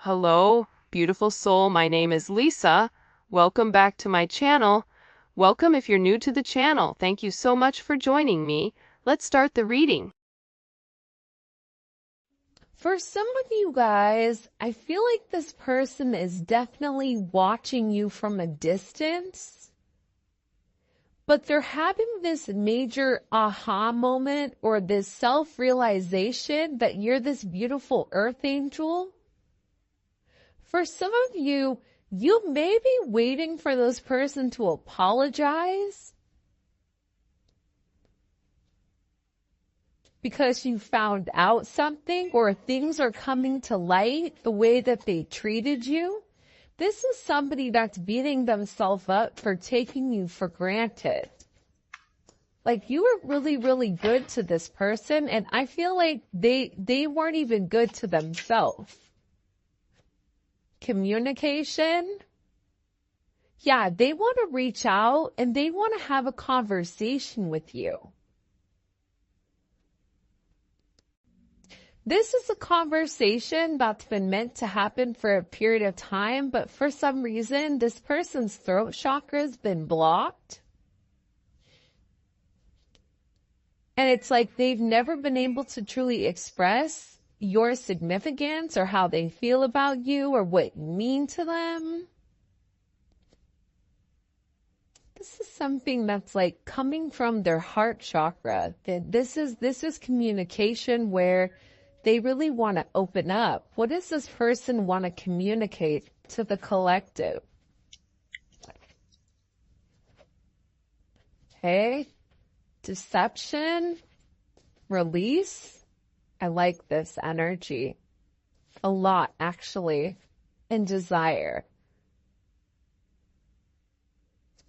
Hello, beautiful soul. My name is Lisa. Welcome back to my channel. Welcome if you're new to the channel. Thank you so much for joining me. Let's start the reading. For some of you guys, I feel like this person is definitely watching you from a distance, but they're having this major aha moment or this self-realization that you're this beautiful earth angel. For some of you, you may be waiting for this person to apologize because you found out something or things are coming to light the way that they treated you. This is somebody that's beating themselves up for taking you for granted. Like you were really, really good to this person, and I feel like they weren't even good to themselves. Communication. Yeah, they want to reach out and they want to have a conversation with you. This is a conversation that's been meant to happen for a period of time, but for some reason, this person's throat chakra has been blocked. And it's like they've never been able to truly express your significance or how they feel about you or what you mean to them. This is something that's like coming from their heart chakra. This is communication where they really want to open up. What does this person want to communicate to the collective? Okay. Deception, release. I like this energy a lot, actually, and desire.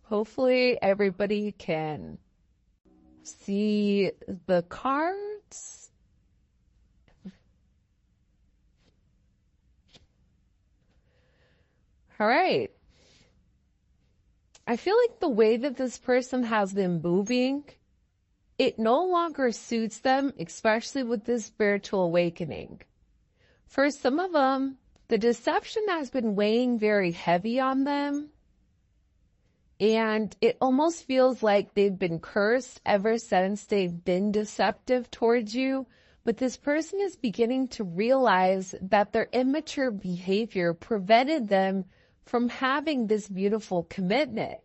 Hopefully everybody can see the cards. All right. I feel like the way that this person has been moving, it no longer suits them, especially with this spiritual awakening. For some of them, the deception has been weighing very heavy on them. And it almost feels like they've been cursed ever since they've been deceptive towards you. But this person is beginning to realize that their immature behavior prevented them from having this beautiful commitment.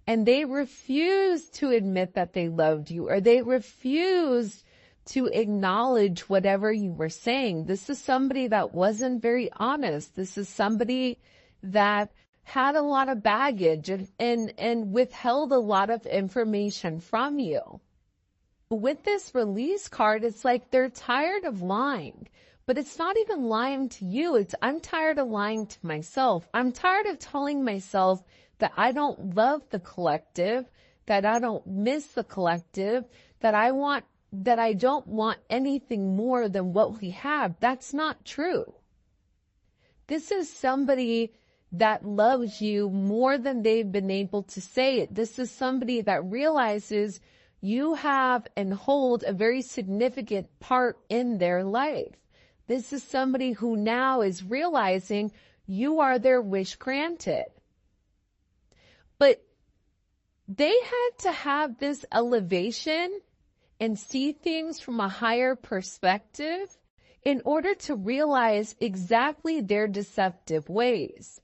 And they refused to admit that they loved you, or they refused to acknowledge whatever you were saying. This is somebody that wasn't very honest. This is somebody that had a lot of baggage and withheld a lot of information from you. With this release card, it's like they're tired of lying. But it's not even lying to you. I'm tired of lying to myself. I'm tired of telling myself that I don't love the collective, that I don't miss the collective, that I don't want anything more than what we have. That's not true. This is somebody that loves you more than they've been able to say it. This is somebody that realizes you have and hold a very significant part in their life. This is somebody who now is realizing you are their wish granted. But they had to have this elevation and see things from a higher perspective in order to realize exactly their deceptive ways.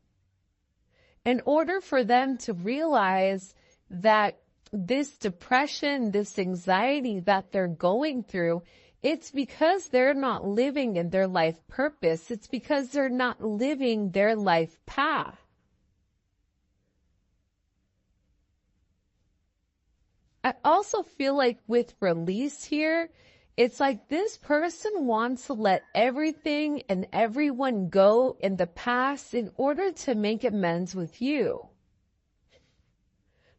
In order for them to realize that this depression, this anxiety that they're going through, it's because they're not living in their life purpose. It's because they're not living their life path. I also feel like with release here, it's like this person wants to let everything and everyone go in the past in order to make amends with you.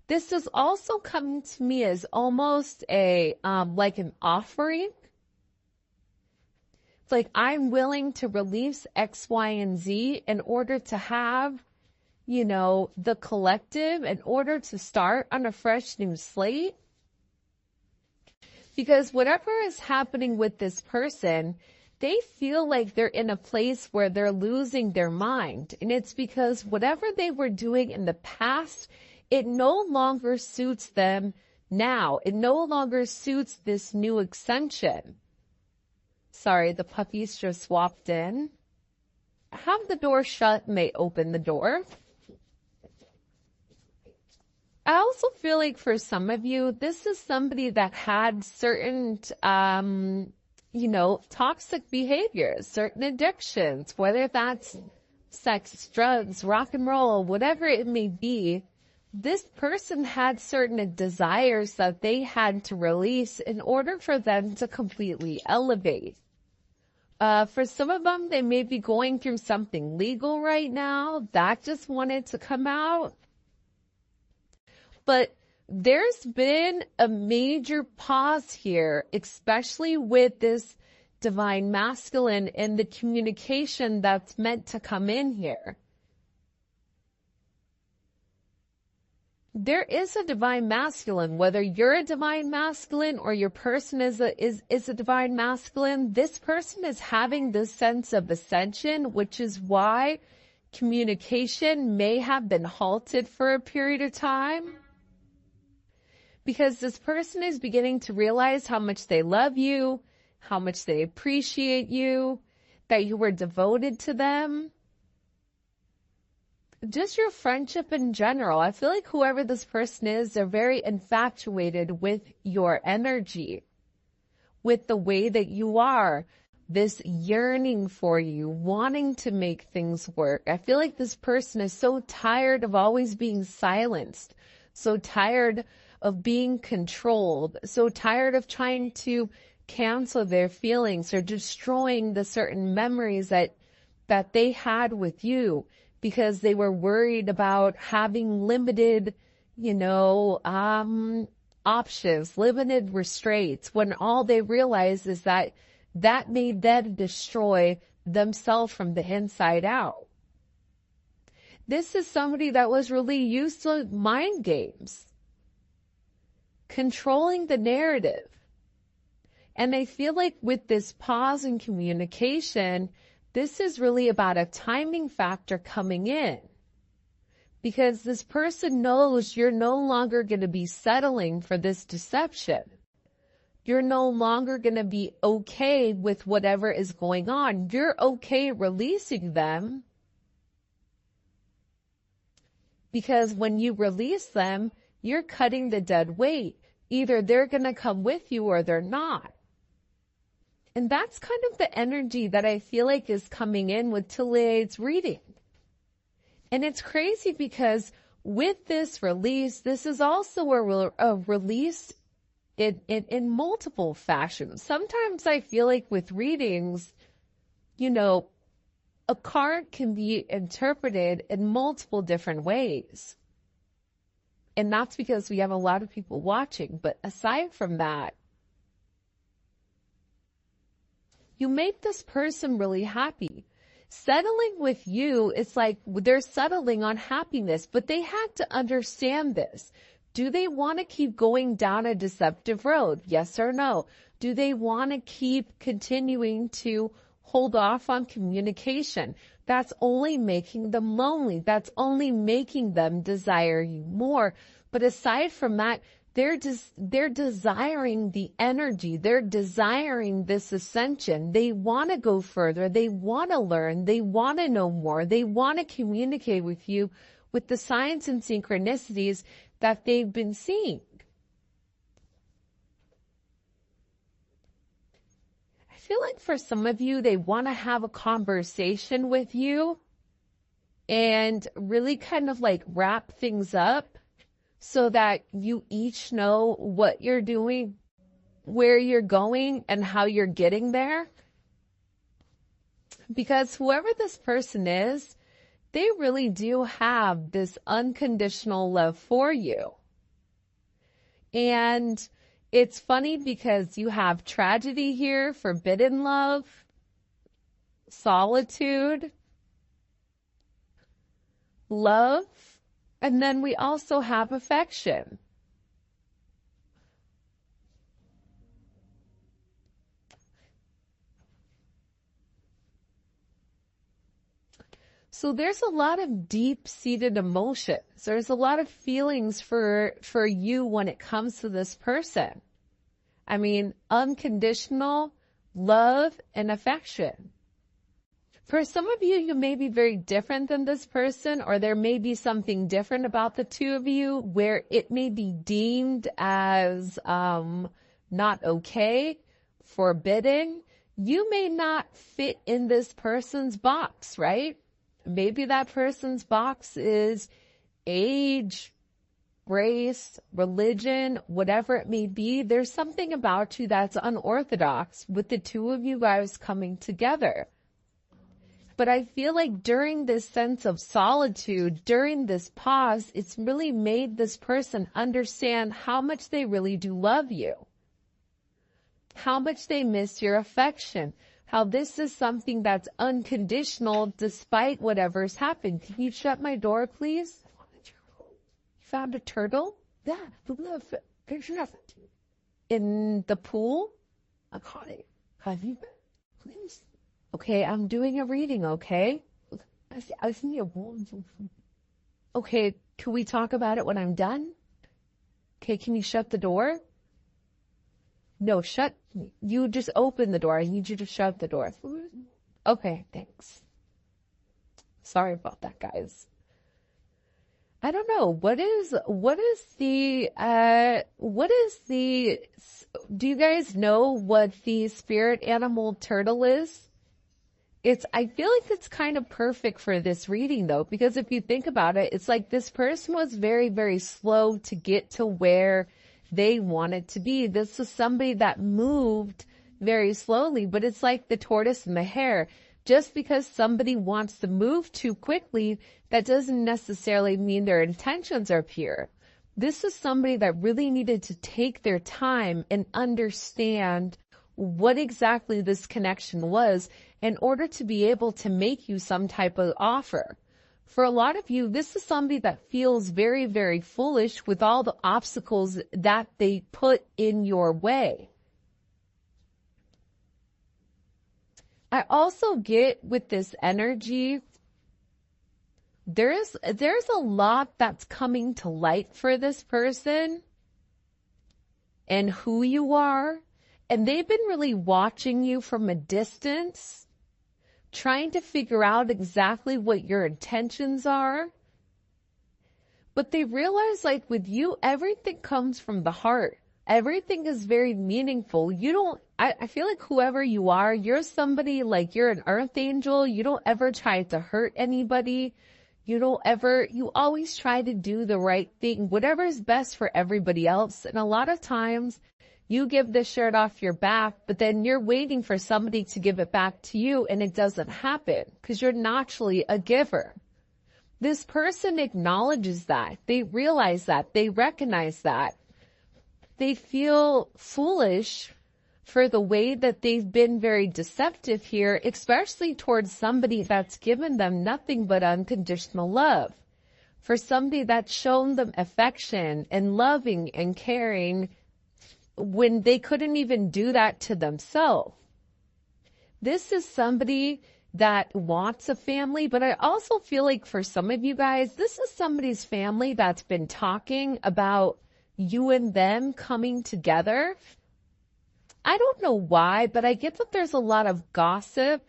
This is also coming to me as almost like an offering. It's like I'm willing to release X, Y, and Z in order to have, the collective, in order to start on a fresh new slate. Because whatever is happening with this person, they feel like they're in a place where they're losing their mind. And it's because whatever they were doing in the past, it no longer suits them now. It no longer suits this new extension. Sorry, the puppies just swapped in. Have the door shut and they open the door. I also feel like for some of you, this is somebody that had certain, toxic behaviors, certain addictions, whether that's sex, drugs, rock and roll, whatever it may be. This person had certain desires that they had to release in order for them to completely elevate. For some of them, they may be going through something legal right now that just wanted to come out. But there's been a major pause here, especially with this divine masculine and the communication that's meant to come in here. There is a divine masculine, whether you're a divine masculine or your person is a divine masculine. This person is having this sense of ascension, which is why communication may have been halted for a period of time. Because this person is beginning to realize how much they love you, how much they appreciate you, that you were devoted to them. Just your friendship in general. I feel like whoever this person is, they're very infatuated with your energy, with the way that you are, this yearning for you, wanting to make things work. I feel like this person is so tired of always being silenced, so tired of being controlled, so tired of trying to cancel their feelings or destroying the certain memories that they had with you, because they were worried about having limited, options, limited restraints, when all they realized is that made them destroy themselves from the inside out. This is somebody that was really used to mind games, controlling the narrative. And I feel like with this pause in communication, this is really about a timing factor coming in, because this person knows you're no longer going to be settling for this deception. You're no longer going to be okay with whatever is going on. You're okay releasing them, because when you release them, you're cutting the dead weight. Either they're going to come with you or they're not. And that's kind of the energy that I feel like is coming in with Tille's reading. And it's crazy because with this release, this is also a release in multiple fashions. Sometimes I feel like with readings, a card can be interpreted in multiple different ways. And that's because we have a lot of people watching. But aside from that, you make this person really happy. Settling with you, it's like they're settling on happiness, but they had to understand this. Do they want to keep going down a deceptive road? Yes or no? Do they want to keep continuing to hold off on communication? That's only making them lonely. That's only making them desire you more. But aside from that, they're desiring the energy. They're desiring this ascension. They want to go further. They want to learn. They want to know more. They want to communicate with you with the signs and synchronicities that they've been seeing. I feel like for some of you, they want to have a conversation with you and really kind of like wrap things up, so that you each know what you're doing, where you're going, and how you're getting there. Because whoever this person is, they really do have this unconditional love for you. And it's funny because you have tragedy here, forbidden love, solitude, love, and then we also have affection. So there's a lot of deep-seated emotions. There's a lot of feelings for you when it comes to this person. I mean, unconditional love and affection. For some of you, you may be very different than this person, or there may be something different about the two of you where it may be deemed as not okay, forbidden. You may not fit in this person's box, right? Maybe that person's box is age, race, religion, whatever it may be. There's something about you that's unorthodox with the two of you guys coming together. But I feel like during this sense of solitude, during this pause, it's really made this person understand how much they really do love you, how much they miss your affection, how this is something that's unconditional despite whatever's happened. Can you shut my door, please? You found a turtle? Yeah, in the pool? I caught it. Have you been? Please. Okay, I'm doing a reading, okay? I see a ball. Okay, can we talk about it when I'm done? Okay, can you shut the door? No, you just open the door. I need you to shut the door. Okay, thanks. Sorry about that, guys. I don't know. Do you guys know what the spirit animal turtle is? I feel like it's kind of perfect for this reading though, because if you think about it, it's like this person was very, very slow to get to where they wanted to be. This is somebody that moved very slowly, but it's like the tortoise and the hare. Just because somebody wants to move too quickly, that doesn't necessarily mean their intentions are pure. This is somebody that really needed to take their time and understand what exactly this connection was in order to be able to make you some type of offer. For a lot of you, this is somebody that feels very, very foolish with all the obstacles that they put in your way. I also get with this energy, there's a lot that's coming to light for this person and who you are. And they've been really watching you from a distance, trying to figure out exactly what your intentions are. But they realize, like with you, everything comes from the heart. Everything is very meaningful. I feel like whoever you are, you're somebody like you're an earth angel. You don't ever try to hurt anybody. You always try to do the right thing, whatever is best for everybody else. And a lot of times, you give the shirt off your back, but then you're waiting for somebody to give it back to you, and it doesn't happen because you're naturally a giver. This person acknowledges that. They realize that. They recognize that. They feel foolish for the way that they've been very deceptive here, especially towards somebody that's given them nothing but unconditional love. For somebody that's shown them affection and loving and caring when they couldn't even do that to themselves. This is somebody that wants a family, but I also feel like for some of you guys, this is somebody's family that's been talking about you and them coming together. I don't know why, but I get that there's a lot of gossip,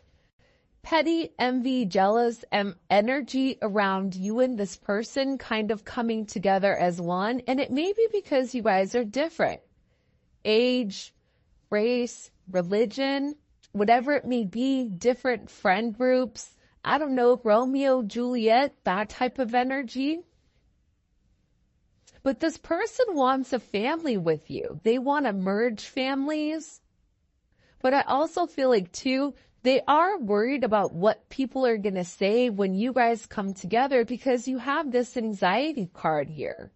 petty, envy, jealous, energy around you and this person kind of coming together as one. And it may be because you guys are different. Age, race, religion, whatever it may be, different friend groups. I don't know, Romeo, Juliet, that type of energy. But this person wants a family with you. They want to merge families. But I also feel like, too, they are worried about what people are going to say when you guys come together because you have this anxiety card here.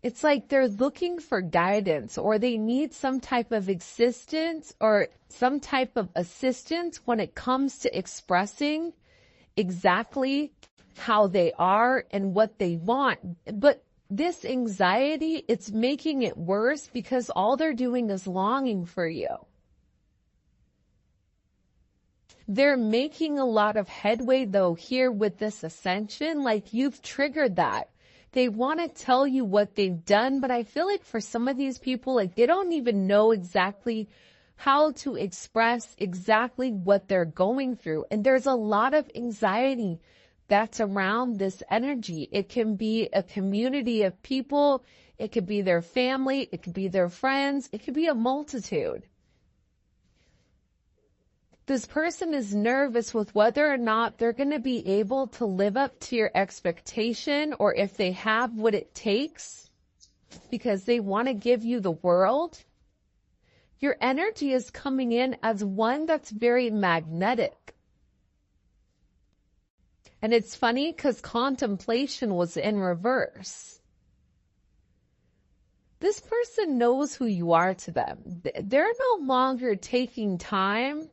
It's like they're looking for guidance, or they need some type of existence or some type of assistance when it comes to expressing exactly how they are and what they want. But this anxiety, it's making it worse because all they're doing is longing for you. They're making a lot of headway though here with this ascension. Like you've triggered that. They want to tell you what they've done, but I feel like for some of these people, like they don't even know exactly how to express exactly what they're going through. And there's a lot of anxiety that's around this energy. It can be a community of people. It could be their family. It could be their friends. It could be a multitude. This person is nervous with whether or not they're going to be able to live up to your expectation, or if they have what it takes, because they want to give you the world. Your energy is coming in as one that's very magnetic. And it's funny because contemplation was in reverse. This person knows who you are to them. They're no longer taking time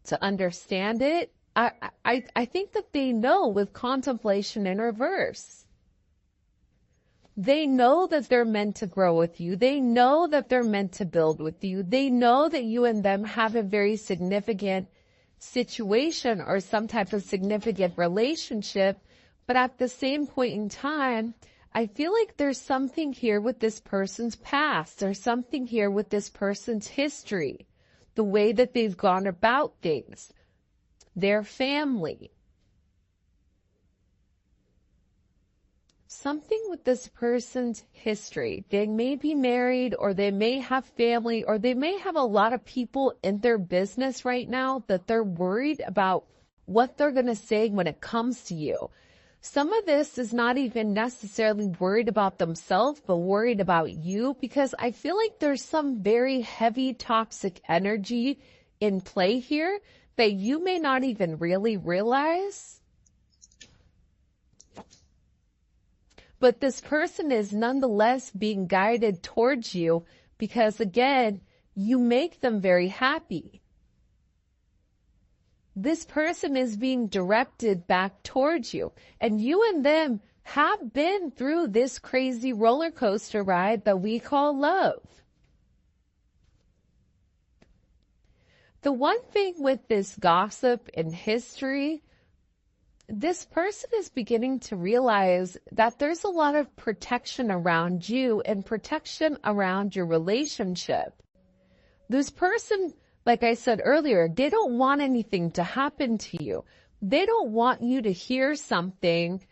to understand it. I think that they know with contemplation in reverse. They know that they're meant to grow with you. They know that they're meant to build with you. They know that you and them have a very significant situation or some type of significant relationship. But at the same point in time, I feel like there's something here with this person's past. There's something here with this person's history. The way that they've gone about things, their family. Something with this person's history. They may be married, or they may have family, or they may have a lot of people in their business right now that they're worried about what they're going to say when it comes to you. Some of this is not even necessarily worried about themselves, but worried about you, because I feel like there's some very heavy toxic energy in play here that you may not even really realize. But this person is nonetheless being guided towards you because, again, you make them very happy. This person is being directed back towards you. And you and them have been through this crazy roller coaster ride that we call love. The one thing with this gossip in history, this person is beginning to realize that there's a lot of protection around you and protection around your relationship. This person, like I said earlier, they don't want anything to happen to you. They don't want you to hear something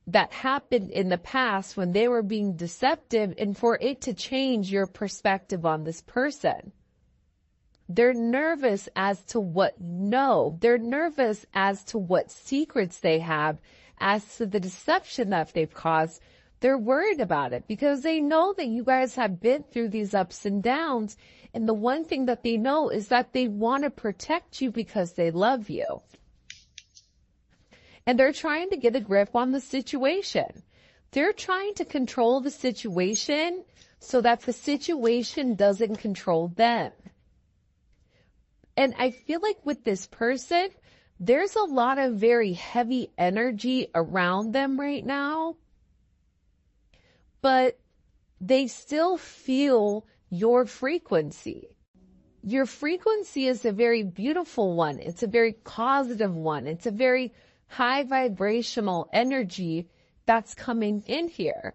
that happened in the past when they were being deceptive and for it to change your perspective on this person. They're nervous as to what you know. They're nervous as to what secrets they have, as to the deception that they've caused. They're worried about it because they know that you guys have been through these ups and downs. And the one thing that they know is that they want to protect you because they love you. And they're trying to get a grip on the situation. They're trying to control the situation so that the situation doesn't control them. And I feel like with this person, there's a lot of very heavy energy around them right now. But they still feel your frequency. Your frequency is a very beautiful one. It's a very positive one. It's a very high vibrational energy that's coming in here.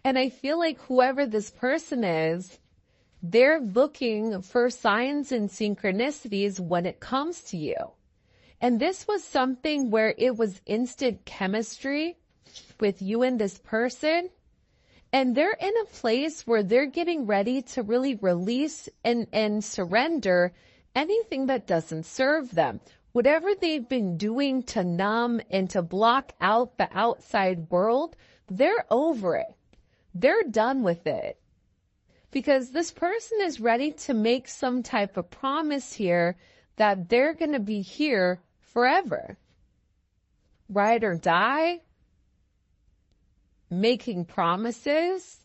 And I feel like whoever this person is, they're looking for signs and synchronicities when it comes to you. And this was something where it was instant chemistry with you and this person. And they're in a place where they're getting ready to really release and surrender anything that doesn't serve them. Whatever they've been doing to numb and to block out the outside world, they're over it. They're done with it. Because this person is ready to make some type of promise here that they're going to be here forever. Ride or die. Making promises.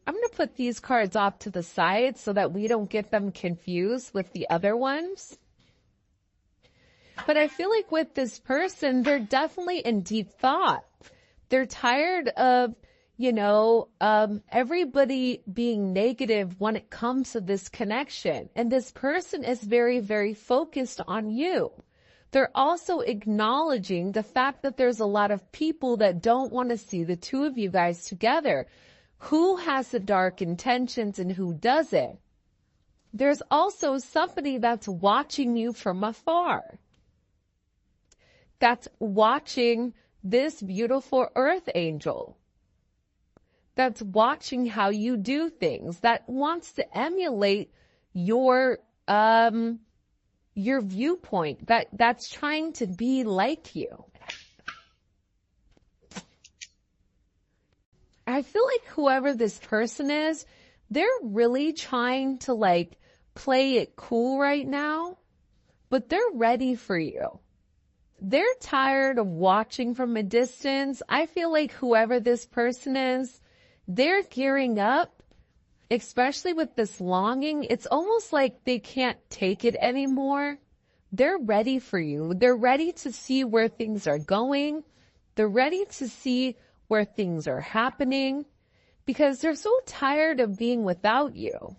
I'm going to put these cards off to the side so that we don't get them confused with the other ones. But I feel like with this person, they're definitely in deep thought. They're tired of, everybody being negative when it comes to this connection. And this person is very, very focused on you. They're also acknowledging the fact that there's a lot of people that don't want to see the two of you guys together. Who has the dark intentions and who doesn't? There's also somebody that's watching you from afar. That's watching this beautiful earth angel. That's watching how you do things. That wants to emulate your viewpoint. That's trying to be like you. I feel like whoever this person is, they're really trying to play it cool right now, but they're ready for you. They're tired of watching from a distance. I feel like whoever this person is, they're gearing up, especially with this longing. It's almost like they can't take it anymore. They're ready for you. They're ready to see where things are going. They're ready to see where things are happening because they're so tired of being without you.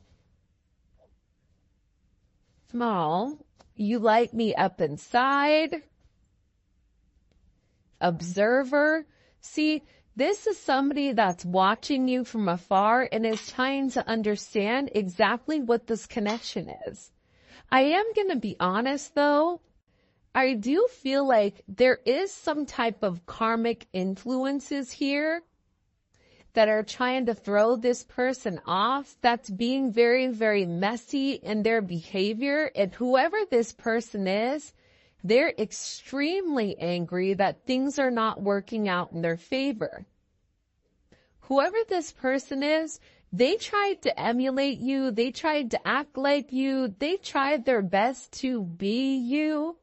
Small, you light me up inside. Observer. See, this is somebody that's watching you from afar and is trying to understand exactly what this connection is. I am going to be honest though. I do feel like there is some type of karmic influences here that are trying to throw this person off, that's being very, very messy in their behavior. And whoever this person is, they're extremely angry that things are not working out in their favor. Whoever this person is, they tried to emulate you. They tried to act like you. They tried their best to be you,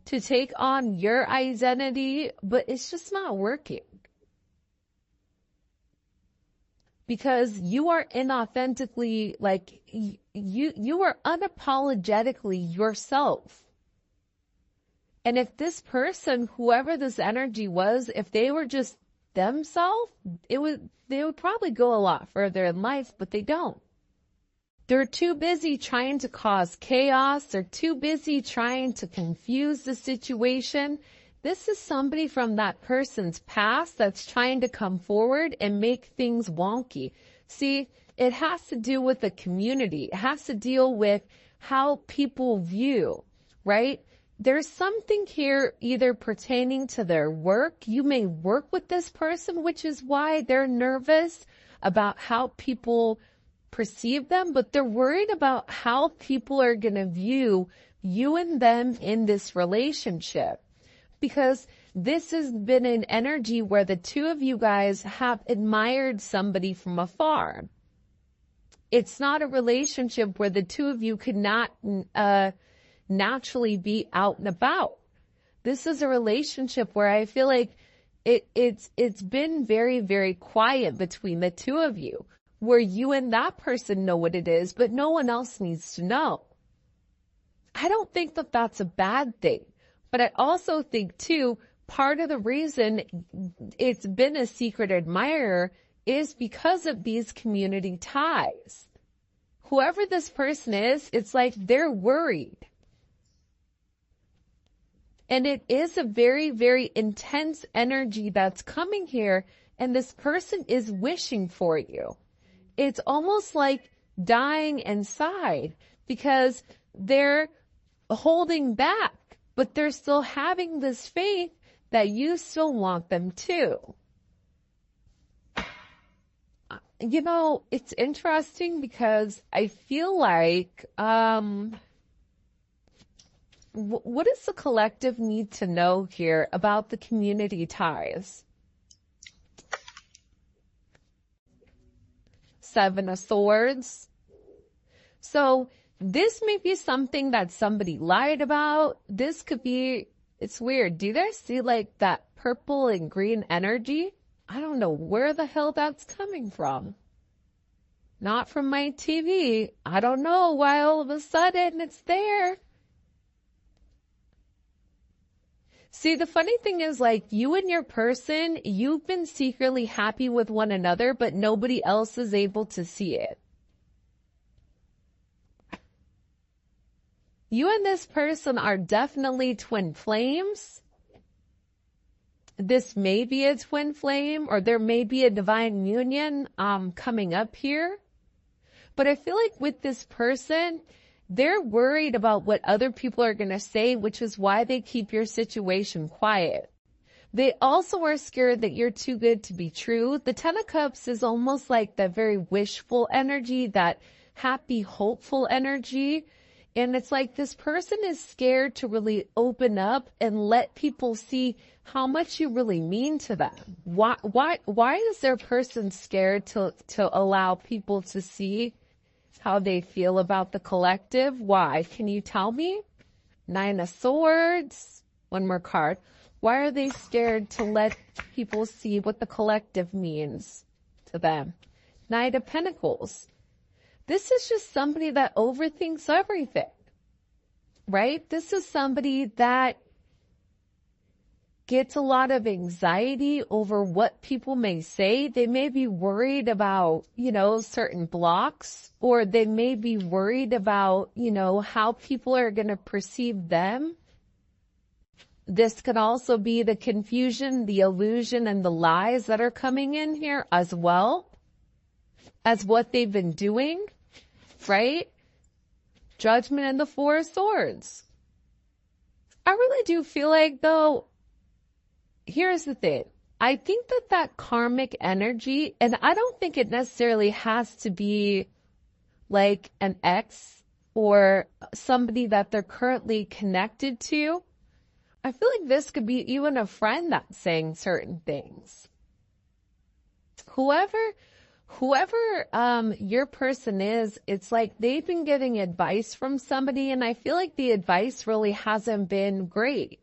to take on your identity, but it's just not working. Because you are inauthentically, you are unapologetically yourself. And if this person, whoever this energy was, if they were just themselves, they would probably go a lot further in life, but they don't. They're too busy trying to cause chaos. They're too busy trying to confuse the situation. This is somebody from that person's past that's trying to come forward and make things wonky. See, it has to do with the community. It has to deal with how people view, right? There's something here either pertaining to their work. You may work with this person, which is why they're nervous about how people perceive them, but they're worried about how people are going to view you and them in this relationship. Because this has been an energy where the two of you guys have admired somebody from afar. It's not a relationship where the two of you could not naturally be out and about. This is a relationship where I feel like it's been very, very quiet between the two of you, where you and that person know what it is, but no one else needs to know. I don't think that that's a bad thing, but I also think too, part of the reason it's been a secret admirer is because of these community ties. Whoever this person is, it's like they're worried. And it is a very, very intense energy that's coming here, and this person is wishing for you. It's almost like dying inside because they're holding back, but they're still having this faith that you still want them to. You know, it's interesting because I feel like, what does the collective need to know here about the community ties? Seven of Swords. So this may be something that somebody lied about. This could be, it's weird. Do you guys see like that purple and green energy? I don't know where the hell that's coming from. Not from my TV. I don't know why all of a sudden it's there. See, the funny thing is, like, you and your person, you've been secretly happy with one another, but nobody else is able to see it. You and this person are definitely twin flames. This may be a twin flame, or there may be a divine union coming up here. But I feel like with this person, they're worried about what other people are going to say, which is why they keep your situation quiet. They also are scared that you're too good to be true. The Ten of Cups is almost like that very wishful energy, that happy, hopeful energy. And it's like this person is scared to really open up and let people see how much you really mean to them. Why is their person scared to allow people to see how they feel about the collective? Why? Can you tell me? Nine of Swords. One more card. Why are they scared to let people see what the collective means to them? Knight of Pentacles. This is just somebody that overthinks everything, right? This is somebody that gets a lot of anxiety over what people may say. They may be worried about, certain blocks, or they may be worried about, how people are going to perceive them. This could also be the confusion, the illusion, and the lies that are coming in here as well as what they've been doing, right? Judgment and the Four of Swords. I really do feel like, though, here's the thing. I think that karmic energy, and I don't think it necessarily has to be like an ex or somebody that they're currently connected to. I feel like this could be even a friend that's saying certain things. Whoever your person is, it's like they've been getting advice from somebody, and I feel like the advice really hasn't been great.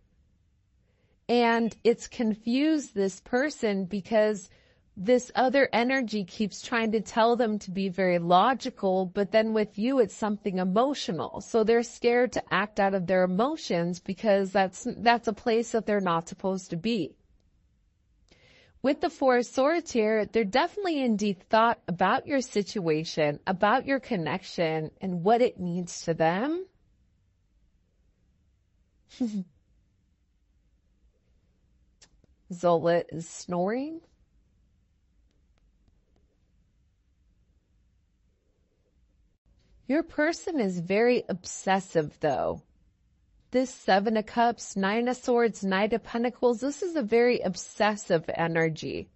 And it's confused this person because this other energy keeps trying to tell them to be very logical, but then with you, it's something emotional. So they're scared to act out of their emotions because that's a place that they're not supposed to be. With the Four of Swords here, they're definitely in deep thought about your situation, about your connection, and what it means to them. Zola is snoring. Your person is very obsessive, though. This Seven of Cups, Nine of Swords, Knight of Pentacles, this is a very obsessive energy.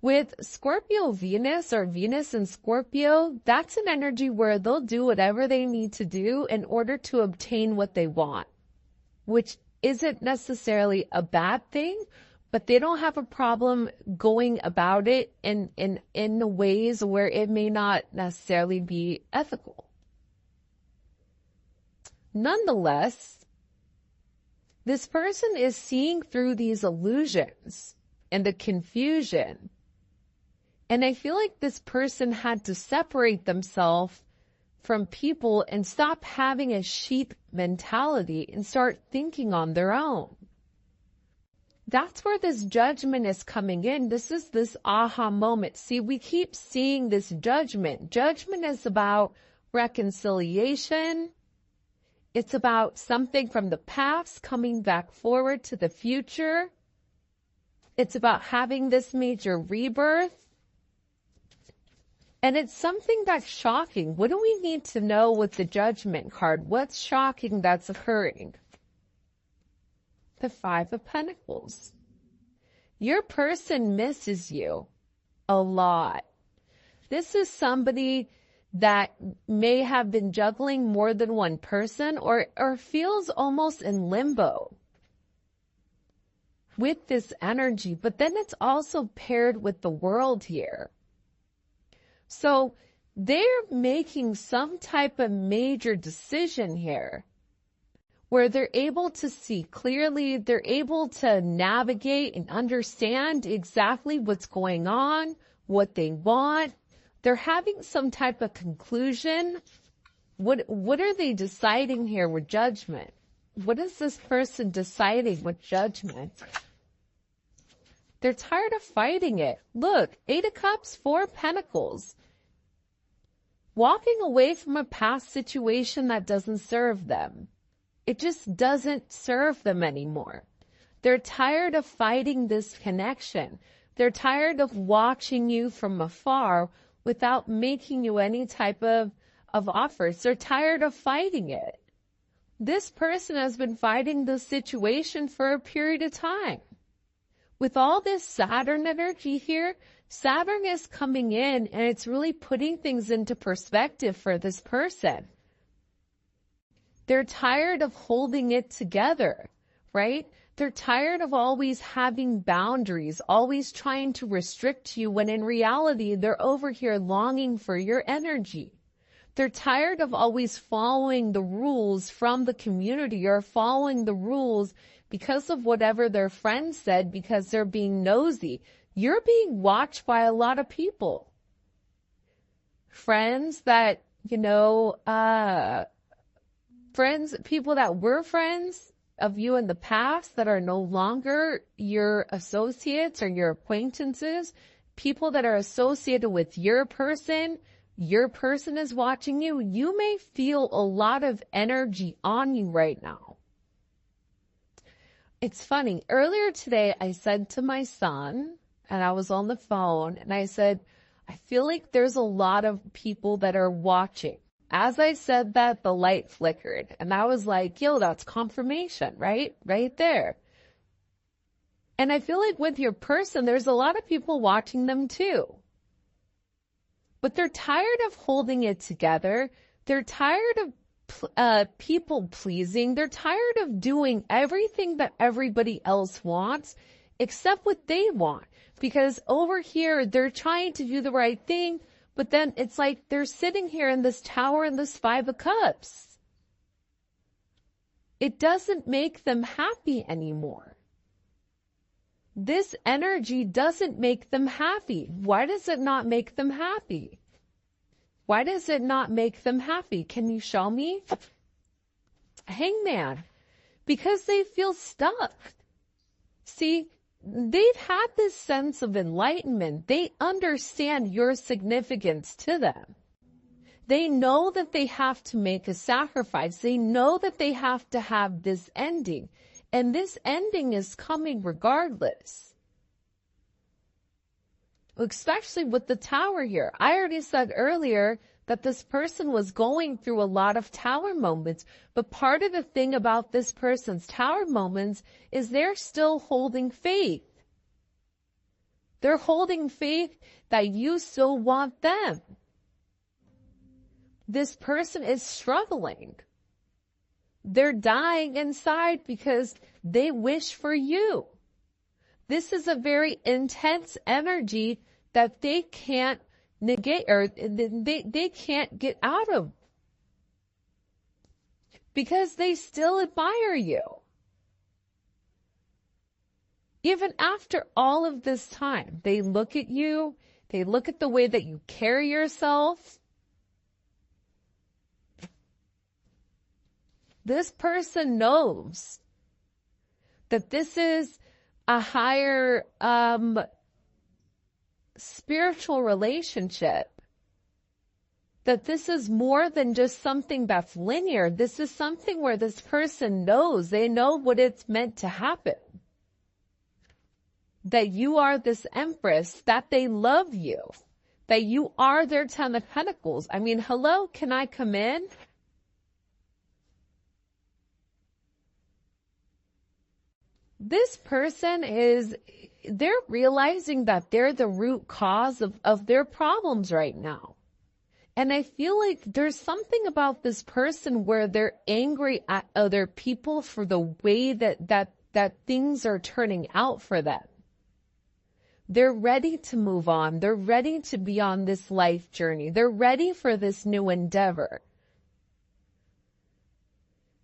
With Scorpio Venus, or Venus and Scorpio, that's an energy where they'll do whatever they need to do in order to obtain what they want, which isn't necessarily a bad thing, but they don't have a problem going about it in ways where it may not necessarily be ethical. Nonetheless, this person is seeing through these illusions and the confusion. And I feel like this person had to separate themselves from people and stop having a sheep mentality and start thinking on their own. That's where this judgment is coming in. This is this aha moment. See, we keep seeing this judgment. Judgment is about reconciliation. It's about something from the past coming back forward to the future. It's about having this major rebirth. And it's something that's shocking. What do we need to know with the Judgment card? What's shocking that's occurring? The Five of Pentacles. Your person misses you a lot. This is somebody that may have been juggling more than one person or feels almost in limbo with this energy. But then it's also paired with the World here. So they're making some type of major decision here where they're able to see clearly, they're able to navigate and understand exactly what's going on, what they want. They're having some type of conclusion. What are they deciding here with Judgment? What is this person deciding with Judgment? They're tired of fighting it. Look, 8 of Cups, 4 of Pentacles. Walking away from a past situation that doesn't serve them. It just doesn't serve them anymore. They're tired of fighting this connection. They're tired of watching you from afar without making you any type of offers. They're tired of fighting it. This person has been fighting this situation for a period of time. With all this Saturn energy here, Saturn is coming in and it's really putting things into perspective for this person. They're tired of holding it together, right? They're tired of always having boundaries, always trying to restrict you when in reality they're over here longing for your energy. They're tired of always following the rules from the community or following the rules because of whatever their friends said because they're being nosy. You're being watched by a lot of people. Friends that, people that were friends of you in the past that are no longer your associates or your acquaintances, people that are associated with your person is watching you. You may feel a lot of energy on you right now. It's funny. Earlier today, I said to my son, and I was on the phone, and I said, I feel like there's a lot of people that are watching. As I said that, the light flickered, and I was like, yo, that's confirmation, right? Right there. And I feel like with your person, there's a lot of people watching them too. But they're tired of holding it together. They're tired of people pleasing. They're tired of doing everything that everybody else wants except what they want. Because over here, they're trying to do the right thing, but then it's like they're sitting here in this tower in this 5 of Cups. It doesn't make them happy anymore. This energy doesn't make them happy. Why does it not make them happy? Why does it not make them happy? Can you show me? Hangman. Because they feel stuck. See, they've had this sense of enlightenment. They understand your significance to them. They know that they have to make a sacrifice. They know that they have to have this ending. And this ending is coming regardless. Especially with the tower here. I already said earlier that this person was going through a lot of tower moments. But part of the thing about this person's tower moments is they're still holding faith. They're holding faith that you still want them. This person is struggling. They're dying inside because they wish for you. This is a very intense energy that they can't negate or they can't get out of because they still admire you. Even after all of this time, they look at you, they look at the way that you carry yourself. This person knows that this is a higher spiritual relationship, that this is more than just something that's linear. This is something where this person knows, they know what it's meant to happen. That you are this empress, that they love you, that you are their 10 of Pentacles. I mean, hello, can I come in? This person they're realizing that they're the root cause of their problems right now. And I feel like there's something about this person where they're angry at other people for the way that things are turning out for them. They're ready to move on. They're ready to be on this life journey. They're ready for this new endeavor.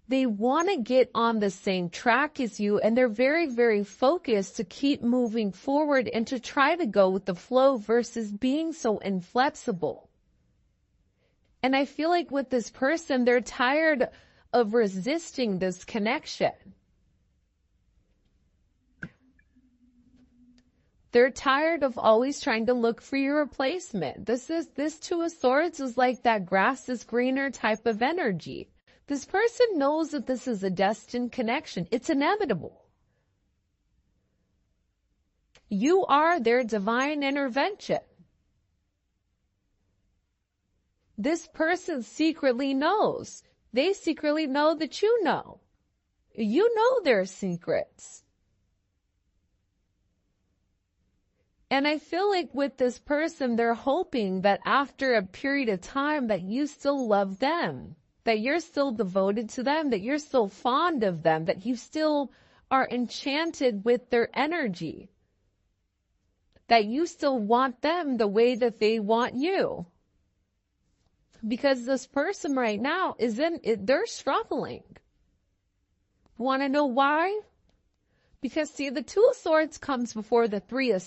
They want to get on the same track as you, and they're very, very focused to keep moving forward and to try to go with the flow versus being so inflexible. And I feel like with this person, they're tired of resisting this connection. They're tired of always trying to look for your replacement. This Two of Swords is like that grass is greener type of energy. This person knows that this is a destined connection. It's inevitable. You are their divine intervention. This person secretly knows. They secretly know that you know. You know their secrets. And I feel like with this person, they're hoping that after a period of time that you still love them, that you're still devoted to them, that you're still fond of them, that you still are enchanted with their energy, that you still want them the way that they want you. Because this person right now they're struggling. Want to know why? Because see, the Two of Swords comes before the Three of